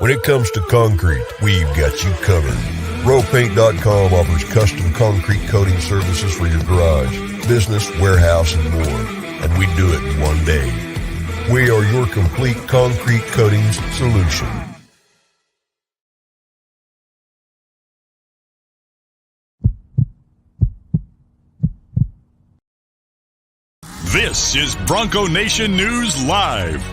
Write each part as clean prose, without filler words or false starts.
When it comes to concrete, we've got you covered. RowPaint.com offers custom concrete coating services for your garage, business, warehouse, and more. And we do it in one day. We are your complete concrete coatings solution. This is Bronco Nation News Live.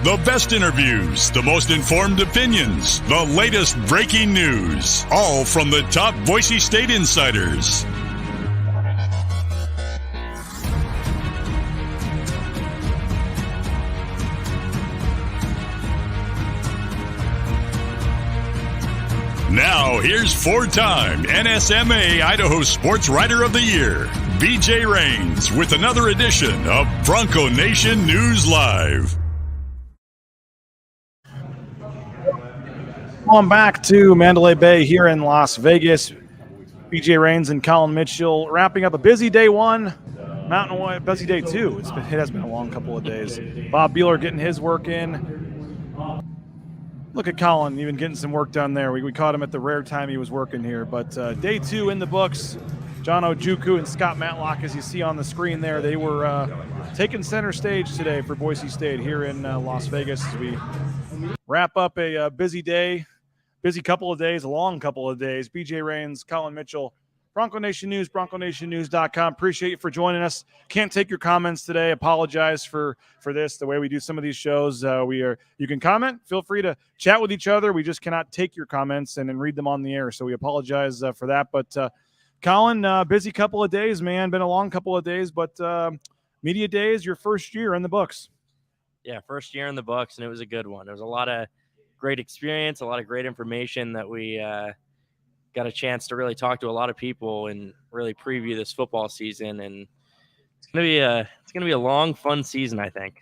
The best interviews, the most informed opinions, the latest breaking news, all from the top Boise State insiders. Now, here's four-time NSMA Idaho Sports Writer of the Year, BJ Rains, with another edition of Bronco Nation News Live. On back to Mandalay Bay here in Las Vegas. BJ Rains and Collin Mitchell wrapping up a busy day one, Mountain West, busy day two. It has been a long couple of days. Bob Beeler getting his work in. Look at Collin even getting some work done there. We caught him at the rare time he was working here. But day two in the books. John Ojukwu and Scott Matlock, as you see on the screen there, they were taking center stage today for Boise State here in Las Vegas as we wrap up a busy day. Busy couple of days, a long couple of days. BJ Rains, Collin Mitchell, Bronco Nation News, BroncoNationNews.com. Appreciate you for joining us. Can't take your comments today. Apologize for this, the way we do some of these shows. You can comment. Feel free to chat with each other. We just cannot take your comments and read them on the air, so we apologize for that. But, Collin, busy couple of days, man. Been a long couple of days, but media days, your first year in the books. Yeah, first year in the books, and it was a good one. There was a lot of great experience, a lot of great information that we got a chance to really talk to a lot of people and really preview this football season. And it's gonna be a long, fun season, I think.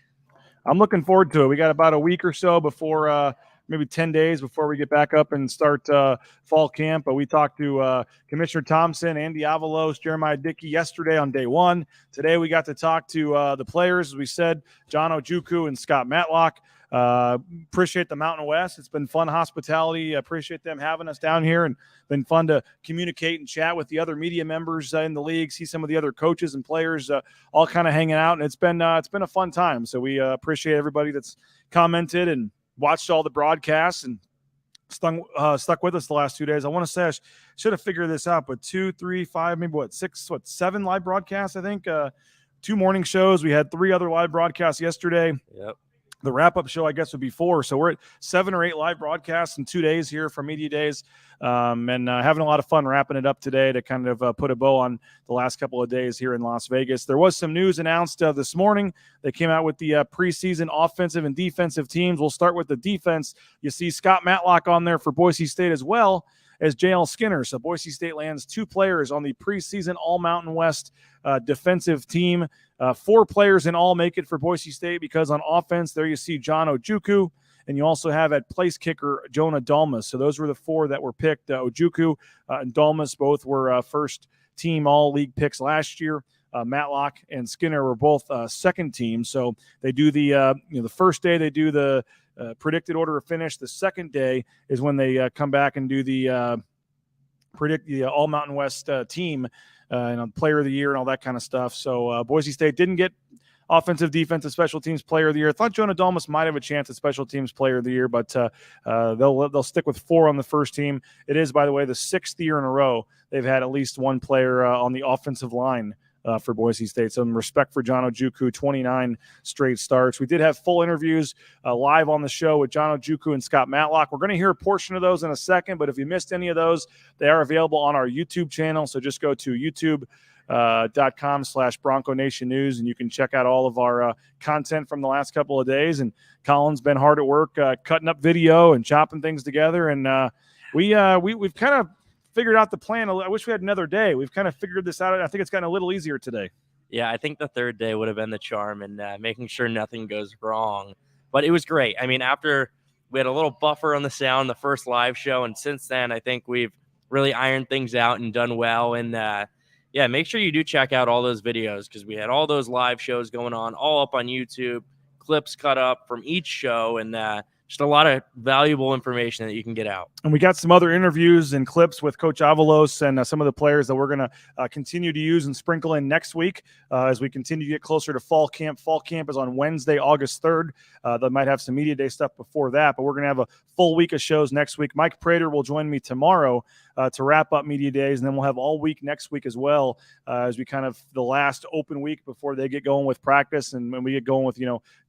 I'm looking forward to it. We got about a week or so before, maybe 10 days before we get back up and start fall camp. But we talked to Commissioner Thompson, Andy Avalos, Jeremiah Dickey yesterday on day one. Today we got to talk to the players, as we said, John Ojukwu and Scott Matlock. Appreciate the Mountain West. It's been fun hospitality. Appreciate them having us down here, and been fun to communicate and chat with the other media members in the league, see some of the other coaches and players all kind of hanging out. And it's been a fun time. So we appreciate everybody that's commented and watched all the broadcasts and stuck with us the last 2 days. I want to say I should have figured this out, but 2, 3, 5, maybe 7 live broadcasts, I think. 2 morning shows. We had 3 other live broadcasts yesterday. Yep. The wrap-up show, I guess, would be 4. So we're at 7 or 8 live broadcasts in 2 days here for media days, and having a lot of fun wrapping it up today to kind of put a bow on the last couple of days here in Las Vegas. There was some news announced this morning. They came out with the preseason offensive and defensive teams. We'll start with the defense. You see Scott Matlock on there for Boise State as well as J.L. Skinner. So Boise State lands 2 players on the preseason All-Mountain West defensive team. 4 players in all make it for Boise State, because on offense there you see John Ojukwu, and you also have at place kicker Jonah Dalmas. So those were the 4 that were picked. Ojukwu and Dalmas both were first team all-league picks last year. Matlock and Skinner were both second team. So they do the first day they do the predicted order of finish. The second day is when they come back and do the predict the All Mountain West team and player of the year and all that kind of stuff. So Boise State didn't get offensive, defensive, special teams player of the year. I thought Jonah Dalmas might have a chance at special teams player of the year, but they'll stick with 4 on the first team. It is, by the way, the 6th year in a row they've had at least 1 player on the offensive line for Boise State. Some respect for John Ojukwu, 29 straight starts. We did have full interviews live on the show with John Ojukwu and Scott Matlock. We're going to hear a portion of those in a second, but if you missed any of those, they are available on our YouTube channel. So just go to youtube.com/Bronco Nation News, and you can check out all of our content from the last couple of days. And Collin's been hard at work cutting up video and chopping things together. And we've kind of figured out the plan. I wish we had another day. We've kind of figured this out. I think it's gotten a little easier today. Yeah, I think the third day would have been the charm, and making sure nothing goes wrong. But it was great. I mean, after we had a little buffer on the sound, the first live show, and since then, I think we've really ironed things out and done well. And make sure you do check out all those videos, because we had all those live shows going on, all up on YouTube. clips cut up from each show, and just a lot of valuable information that you can get out. And we got some other interviews and clips with Coach Avalos and some of the players that we're going to continue to use and sprinkle in next week as we continue to get closer to fall camp. Fall camp is on Wednesday, August 3rd. They might have some media day stuff before that, but we're going to have a full week of shows next week. Mike Prater will join me tomorrow to wrap up media days, and then we'll have all week next week as well as we kind of the last open week before they get going with practice and when we get going with,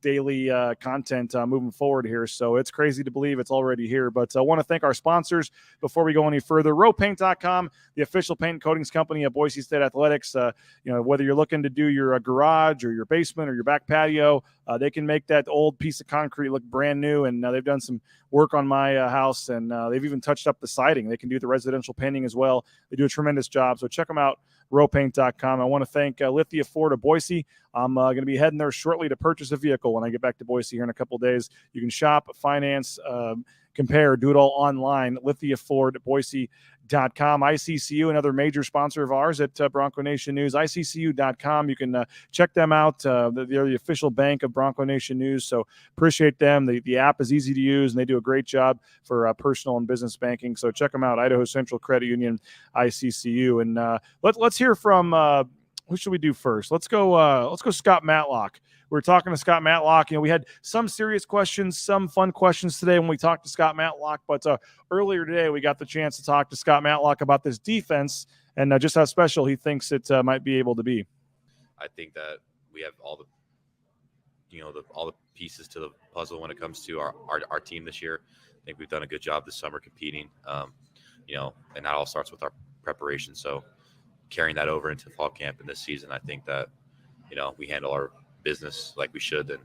daily content moving forward here. So it's crazy to believe it's already here, but I want to thank our sponsors before we go any further. Rowpaint.com, the official paint and coatings company of Boise State Athletics. Whether you're looking to do your garage or your basement or your back patio, they can make that old piece of concrete look brand new, and they've done some work on my house, and they've even touched up the siding. They can do the residential painting as well. They do a tremendous job, so check them out, rowpaint.com. I want to thank Lithia Ford of Boise. I'm going to be heading there shortly to purchase a vehicle when I get back to Boise here in a couple of days. You can shop, finance, compare, do it all online. Lithia Ford, Boise.com. ICCU, another major sponsor of ours at Bronco Nation News. ICCU.com. You can check them out. They're the official bank of Bronco Nation News, so appreciate them. The app is easy to use, and they do a great job for personal and business banking. So check them out. Idaho Central Credit Union, ICCU. And let's hear from who should we do first? Let's go Scott Matlock. We were talking to Scott Matlock. We had some serious questions, some fun questions today when we talked to Scott Matlock. But earlier today, we got the chance to talk to Scott Matlock about this defense and just how special he thinks it might be able to be. I think that we have all the pieces to the puzzle when it comes to our team this year. I think we've done a good job this summer competing, and that all starts with our preparation. So carrying that over into fall camp in this season, I think that, we handle our business like we should, and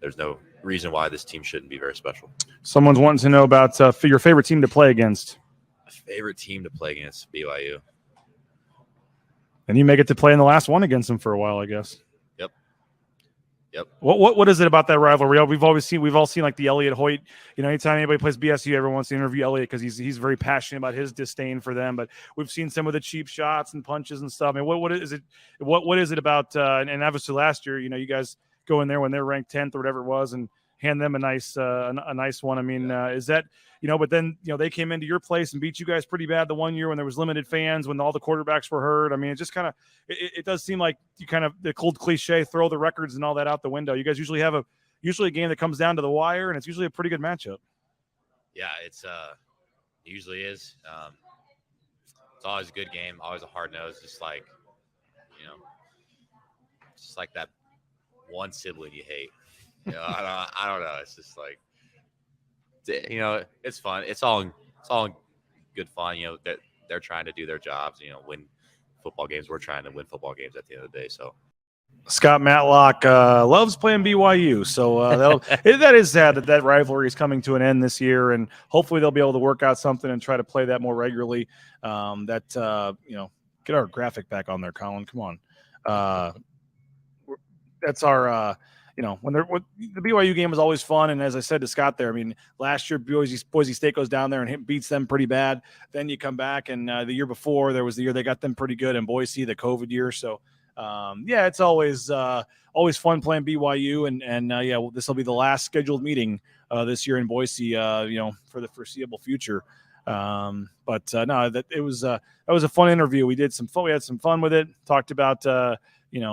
there's no reason why this team shouldn't be very special. Someone's wanting to know about your favorite team to play against. My favorite team to play against, BYU. And you may get to play in the last one against them for a while, I guess. Yep. What is it about that rivalry? We've all seen like the Elliott Hoyt. Anytime anybody plays BSU, everyone wants to interview Elliott because he's very passionate about his disdain for them. But we've seen some of the cheap shots and punches and stuff. I mean, what is it? What is it about? And obviously last year, you guys go in there when they're ranked 10th or whatever it was and hand them a nice one. I mean, is that But then they came into your place and beat you guys pretty bad the one year when there was limited fans, when all the quarterbacks were hurt. I mean, it just kind of it does seem like you kind of the cold cliche, throw the records and all that out the window. You guys usually have a game that comes down to the wire, and it's usually a pretty good matchup. Yeah, it usually is. It's always a good game, always a hard nose, just like that one sibling you hate. I don't know. It's just like, it's fun. It's all good fun. That they're trying to do their jobs. Win football games. We're trying to win football games at the end of the day. So Scott Matlock loves playing BYU. So that is sad that rivalry is coming to an end this year, and hopefully they'll be able to work out something and try to play that more regularly. Get our graphic back on there, Collin. Come on. That's our. When the BYU game was always fun, and as I said to Scott there, I mean, last year Boise State goes down there and beats them pretty bad. Then you come back, and the year before there was the year they got them pretty good in Boise, the COVID year. So, it's always fun playing BYU, and this will be the last scheduled meeting this year in Boise, for the foreseeable future. That was a fun interview. We had some fun with it. Talked about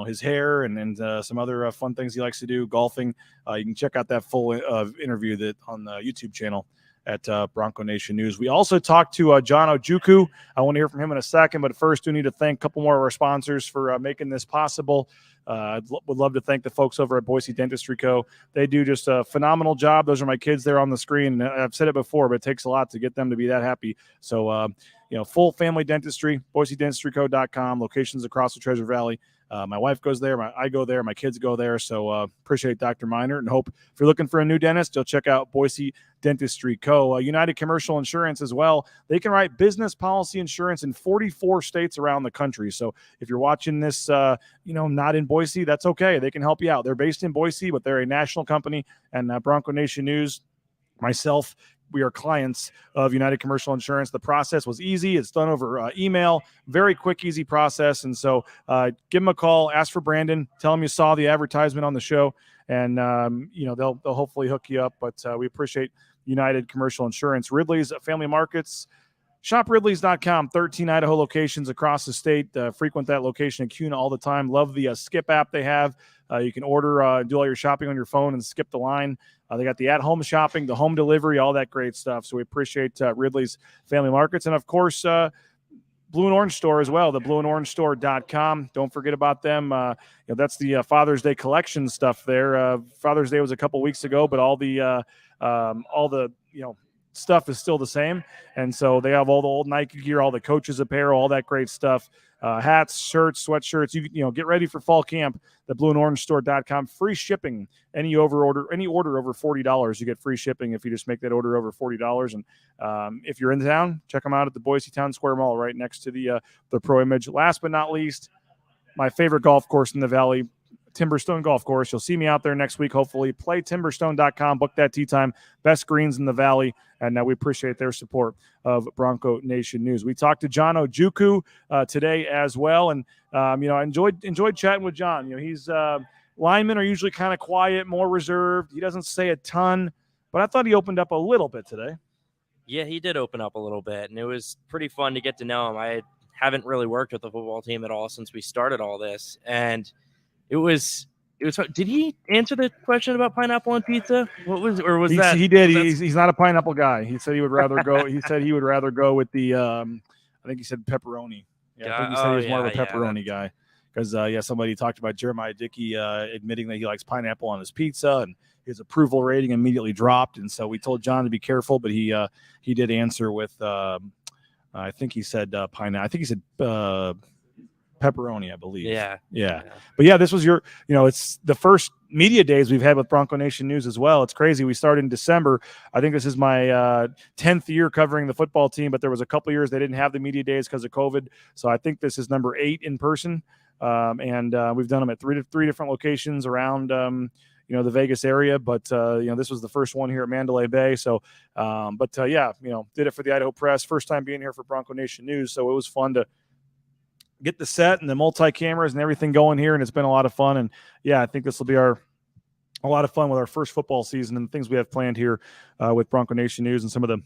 his hair and some other fun things he likes to do, golfing. You can check out that full interview on the YouTube channel at Bronco Nation News. We also talked to John Ojukwu. I want to hear from him in a second, but first we need to thank a couple more of our sponsors for making this possible. Would love to thank the folks over at Boise Dentistry Co. They do just a phenomenal job. Those are my kids there on the screen. I've said it before, but it takes a lot to get them to be that happy. So, full family dentistry, BoiseDentistryCo.com, locations across the Treasure Valley. My wife goes there. I go there. My kids go there. So appreciate Dr. Miner, and hope if you're looking for a new dentist, you'll check out Boise Dentistry Co. United Commercial Insurance as well. They can write business policy insurance in 44 states around the country. So if you're watching this, not in Boise, that's okay. They can help you out. They're based in Boise, but they're a national company. And Bronco Nation News, myself, we are clients of United Commercial Insurance. The process was easy. It's done over email, very quick, easy process. And so give them a call, ask for Brandon, tell them you saw the advertisement on the show, and they'll hopefully hook you up. But we appreciate United Commercial Insurance. Ridley's Family Markets. Shop Ridleys.com, 13 Idaho locations across the state. Frequent that location in Kuna all the time. Love the Skip app they have. You can order, do all your shopping on your phone and skip the line. They got the at-home shopping, the home delivery, all that great stuff. So we appreciate Ridley's Family Markets. And, of course, Blue and Orange Store as well, the blueandorangestore.com. Don't forget about them. That's the Father's Day collection stuff there. Father's Day was a couple weeks ago, but all the stuff is still the same. And so they have all the old Nike gear, all the coaches apparel, all that great stuff. Hats, shirts, sweatshirts. You get ready for fall camp. The blueandorangestore.com. Free shipping. Any order over $40, you get free shipping if you just make that order over $40. And if you're in town, check them out at the Boise Town Square Mall right next to the Pro Image. Last but not least, my favorite golf course in the Valley, Timberstone Golf Course. You'll see me out there next week, hopefully. PlayTimberstone.com. Book that tee time. Best greens in the Valley. And we appreciate their support of Bronco Nation News. We talked to John Ojukwu today as well. And, I enjoyed chatting with John. He's linemen are usually kind of quiet, more reserved. He doesn't say a ton, but I thought he opened up a little bit today. Yeah, he did open up a little bit, and it was pretty fun to get to know him. I haven't really worked with the football team at all since we started all this, and it was. Did he answer the question about pineapple on pizza? He did. He's not a pineapple guy. He said he would rather go. He said he would rather go with the. I think he said pepperoni. Yeah, I think he said he was more of a pepperoni guy. Because somebody talked about Jeremiah Dickey admitting that he likes pineapple on his pizza, and his approval rating immediately dropped. And so we told John to be careful, but he did answer with. I think he said pineapple. I think he said. Pepperoni, I believe. Yeah. But yeah, this was it's the first media days we've had with Bronco Nation News as well. It's crazy. We started in December. I think this is my 10th year covering the football team, but there was a couple years they didn't have the media days because of COVID. So I think this is number 8 in person. And we've done them at three different locations around, the Vegas area. But, this was the first one here at Mandalay Bay. So, did it for the Idaho Press. First time being here for Bronco Nation News. So it was fun to get the set and the multi-cameras and everything going here, and it's been a lot of fun. And I think this will be a lot of fun with our first football season and the things we have planned here with Bronco Nation News and some of the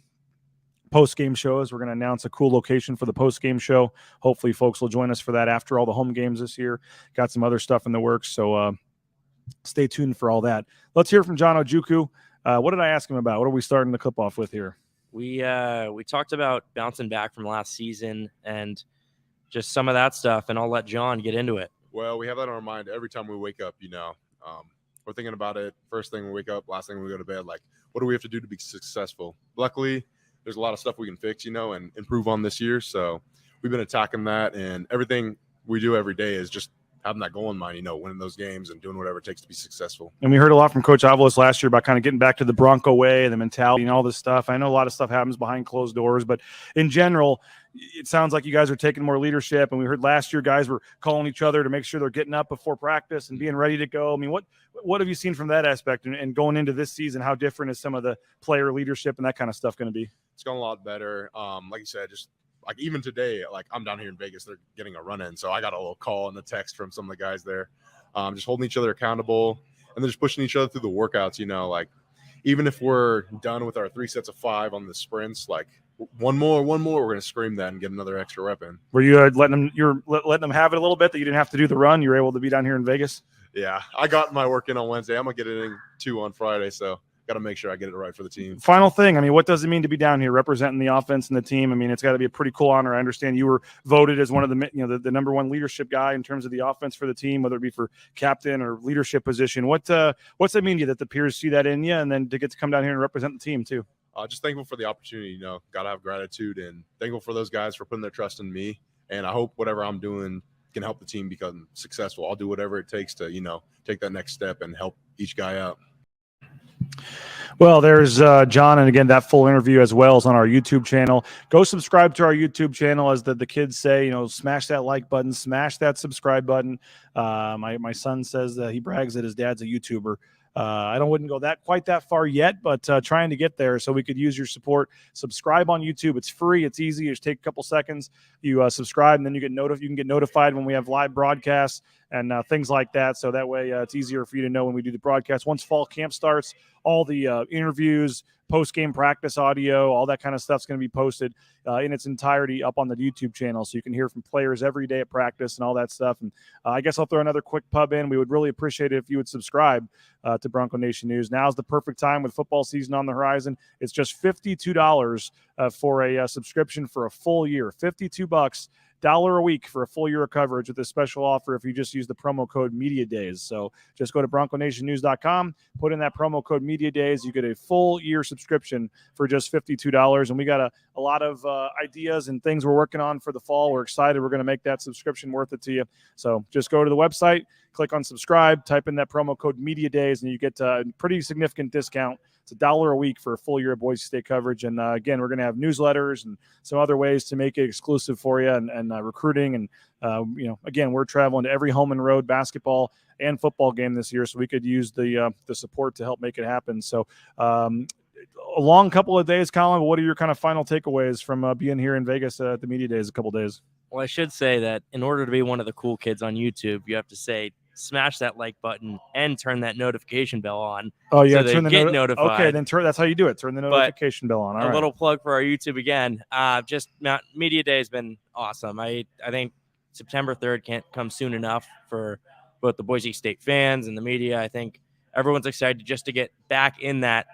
post-game shows. We're going to announce a cool location for the post-game show. Hopefully folks will join us for that after all the home games this year. Got some other stuff in the works, so stay tuned for all that. Let's hear from John Ojukwu. What did I ask him about? What are we starting the clip off with here? We talked about bouncing back from last season and just some of that stuff, and I'll let John get into it. Well, we have that on our mind every time we wake up, We're thinking about it first thing we wake up, last thing when we go to bed. Like, what do we have to do to be successful? Luckily, there's a lot of stuff we can fix, and improve on this year. So we've been attacking that, and everything we do every day is just having that goal in mind, winning those games and doing whatever it takes to be successful. And we heard a lot from Coach Avalos last year about kind of getting back to the Bronco way and the mentality and all this stuff. I know a lot of stuff happens behind closed doors, but in general, it sounds like you guys are taking more leadership. And we heard last year guys were calling each other to make sure they're getting up before practice and being ready to go. I mean, what have you seen from that aspect? And going into this season, how different is some of the player leadership and that kind of stuff going to be? It's gone a lot better. Like you said, just like even today, like I'm down here in Vegas, they're getting a run in. So I got a little call and a text from some of the guys there, just holding each other accountable and then just pushing each other through the workouts, like even if we're done with our 3 sets of 5 on the sprints, like one more, we're going to scream that and get another extra rep in. Were you letting them have it a little bit that you didn't have to do the run? You were able to be down here in Vegas? Yeah, I got my work in on Wednesday. I'm going to get it in 2 on Friday. So got to make sure I get it right for the team. Final thing. I mean, what does it mean to be down here representing the offense and the team? I mean, it's got to be a pretty cool honor. I understand you were voted as one of the number 1 leadership guy in terms of the offense for the team, whether it be for captain or leadership position. What's that mean to you that the peers see that in you and then to get to come down here and represent the team too? Just thankful for the opportunity, got to have gratitude and thankful for those guys for putting their trust in me. And I hope whatever I'm doing can help the team become successful. I'll do whatever it takes to, take that next step and help each guy out. Well, there's John, and again, that full interview as well is on our YouTube channel. Go subscribe to our YouTube channel, as the kids say. Smash that like button, smash that subscribe button. My son says that he brags that his dad's a YouTuber. I wouldn't go quite that far yet, but trying to get there so we could use your support. Subscribe on YouTube. It's free. It's easy. You just take a couple seconds. You subscribe, and then you can get notified when we have live broadcasts and things like that. So that way it's easier for you to know when we do the broadcast. Once fall camp starts, all the interviews, post-game practice audio, all that kind of stuff's going to be posted in its entirety up on the YouTube channel. So you can hear from players every day at practice and all that stuff. And I guess I'll throw another quick pub in. We would really appreciate it if you would subscribe to Bronco Nation News. Now's the perfect time with football season on the horizon. It's just $52 for a subscription for a full year. $52 a week for a full year of coverage with this special offer if you just use the promo code MediaDays. So just go to BroncoNationNews.com, put in that promo code MediaDays. You get a full year subscription for just $52. And we got a lot of ideas and things we're working on for the fall. We're excited. We're going to make that subscription worth it to you. So just go to the website, click on subscribe, type in that promo code MediaDays, and you get a pretty significant discount. It's $1 a week for a full year of Boise State coverage. And again, we're going to have newsletters and some other ways to make it exclusive for you and recruiting. And, again, we're traveling to every home and road basketball and football game this year. So we could use the support to help make it happen. So a long couple of days, Collin. What are your kind of final takeaways from being here in Vegas at the Media Days a couple of days? Well, I should say that in order to be one of the cool kids on YouTube, you have to smash that like button and turn that notification bell on. Oh, yeah, so get notified. Okay, then that's how you do it. Turn the notification bell on. All right. Little plug for our YouTube again. Media Day has been awesome. I think September 3rd can't come soon enough for both the Boise State fans and the media. I think everyone's excited just to get back in that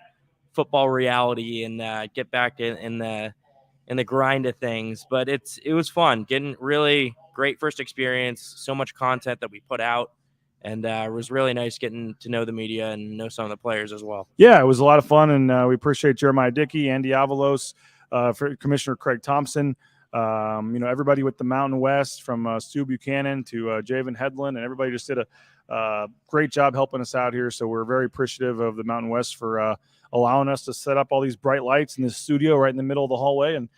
football reality and get back in the grind of things. But it was fun, getting really great first experience, so much content that we put out. And it was really nice getting to know the media and know some of the players as well. Yeah, it was a lot of fun, and we appreciate Jeremiah Dickey, Andy Avalos, for Commissioner Craig Thompson, everybody with the Mountain West, from Stu Buchanan to Javen Headland, and everybody just did a great job helping us out here. So we're very appreciative of the Mountain West for allowing us to set up all these bright lights in this studio right in the middle of the hallway and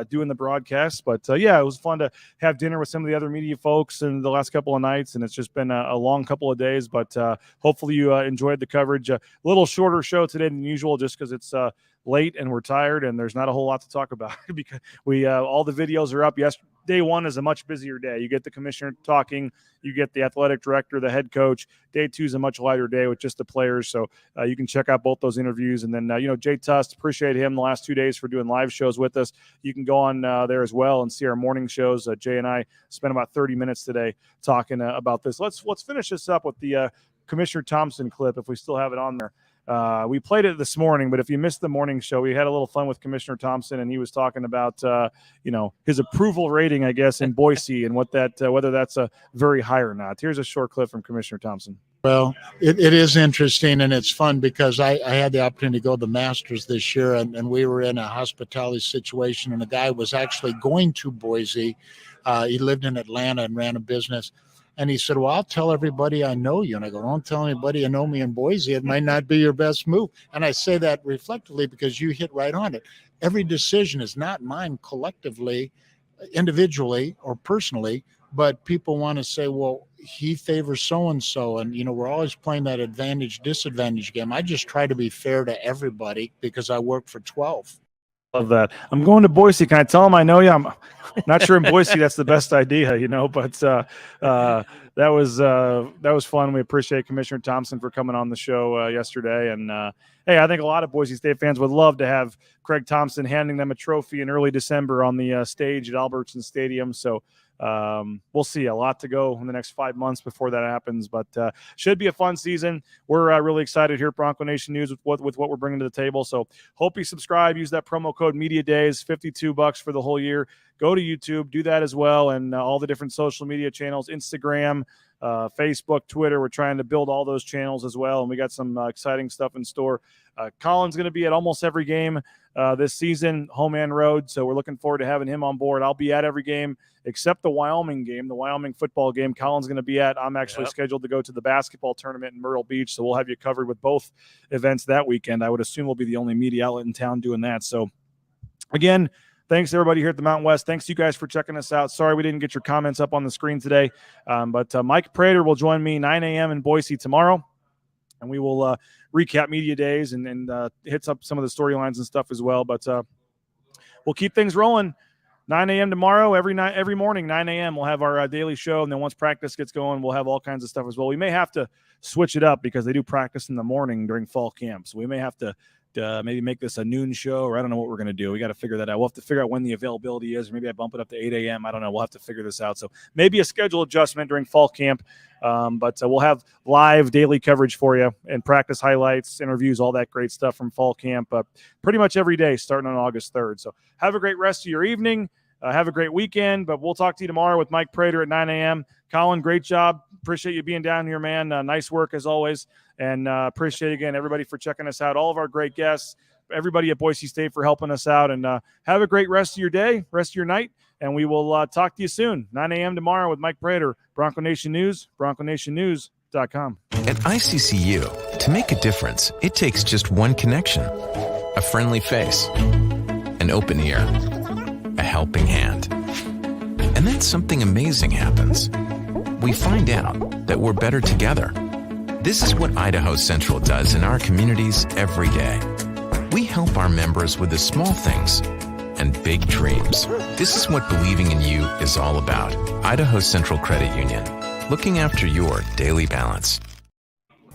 doing the broadcast. But it was fun to have dinner with some of the other media folks in the last couple of nights, and it's just been a long couple of days. But hopefully you enjoyed the coverage. A little shorter show today than usual, just because it's late and we're tired and there's not a whole lot to talk about because we all the videos are up. Day one is a much busier day. You get the commissioner talking, you get the athletic director, the head coach. Day two is a much lighter day with just the players. So you can check out both those interviews. And then, Jay Tust, appreciate him the last 2 days for doing live shows with us. You can go on there as well and see our morning shows. Jay and I spent about 30 minutes today talking about this. Let's finish this up with the Commissioner Thompson clip, if we still have it on there. We played it this morning, but if you missed the morning show, we had a little fun with Commissioner Thompson, and he was talking about, his approval rating, I guess, in Boise and whether that's a very high or not. Here's a short clip from Commissioner Thompson. Well, it is interesting, and it's fun because I had the opportunity to go to the Masters this year, and we were in a hospitality situation, and the guy was actually going to Boise. He lived in Atlanta and ran a business. And he said, well, I'll tell everybody I know you. And I go, don't tell anybody you know me in Boise. It might not be your best move. And I say that reflectively because you hit right on it. Every decision is not mine collectively, individually or personally, but people want to say, well, he favors so-and-so. And, we're always playing that advantage-disadvantage game. I just try to be fair to everybody because I work for 12. Love that. I'm going to Boise. Can I tell them I know you? I'm not sure in Boise that's the best idea, but that was fun. We appreciate Commissioner Thompson for coming on the show yesterday. And hey, I think a lot of Boise State fans would love to have Craig Thompson handing them a trophy in early December on the stage at Albertson Stadium. So we'll see. A lot to go in the next 5 months before that happens, but should be a fun season. We're really excited here at Bronco Nation News with what we're bringing to the table. So hope you subscribe. Use that promo code MediaDays, $52 for the whole year. Go to YouTube, do that as well, and all the different social media channels, Instagram, Facebook, Twitter. We're trying to build all those channels as well, and we got some exciting stuff in store. Collin's going to be at almost every game this season, home and road, so we're looking forward to having him on board. I'll be at every game except the Wyoming game, the Wyoming football game. Collin's going to be at. I'm actually scheduled to go to the basketball tournament in Myrtle Beach, so we'll have you covered with both events that weekend. I would assume we'll be the only media outlet in town doing that. So, again, thanks, everybody here at the Mountain West. Thanks, you guys, for checking us out. Sorry we didn't get your comments up on the screen today, but Mike Prater will join me 9 a.m. in Boise tomorrow. and we will recap media days and hits up some of the storylines and stuff as well. But we'll keep things rolling. 9 a.m. tomorrow, every morning, 9 a.m. We'll have our daily show, and then once practice gets going, we'll have all kinds of stuff as well. We may have to switch it up because they do practice in the morning during fall camp, so we may have to maybe make this a noon show, or I don't know what we're going to do. We got to figure that out. We'll have to figure out when the availability is, or maybe I bump it up to 8 a.m. I don't know. We'll have to figure this out. So maybe a schedule adjustment during fall camp, but we'll have live daily coverage for you and practice highlights, interviews, all that great stuff from fall camp pretty much every day starting on August 3rd. So have a great rest of your evening. Have a great weekend, but we'll talk to you tomorrow with Mike Prater at 9 a.m. Collin, great job. Appreciate you being down here, man. Nice work as always. And appreciate, again, everybody for checking us out, all of our great guests, everybody at Boise State for helping us out. And have a great rest of your day, rest of your night. And we will talk to you soon. 9 a.m. tomorrow with Mike Prater, Bronco Nation News, BroncoNationNews.com. At ICCU, to make a difference, it takes just one connection. A friendly face, an open ear, a helping hand. And then something amazing happens. We find out that we're better together. This is what Idaho Central does in our communities every day. We help our members with the small things and big dreams. This is what believing in you is all about. Idaho Central Credit Union, looking after your daily balance.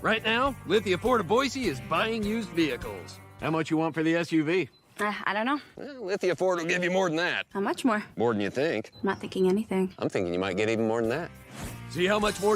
Right now, Lithia Ford of Boise is buying used vehicles. How much you want for the SUV? I don't know. Well, Lithia Ford will give you more than that. How much more? More than you think. I'm not thinking anything. I'm thinking you might get even more than that. See how much more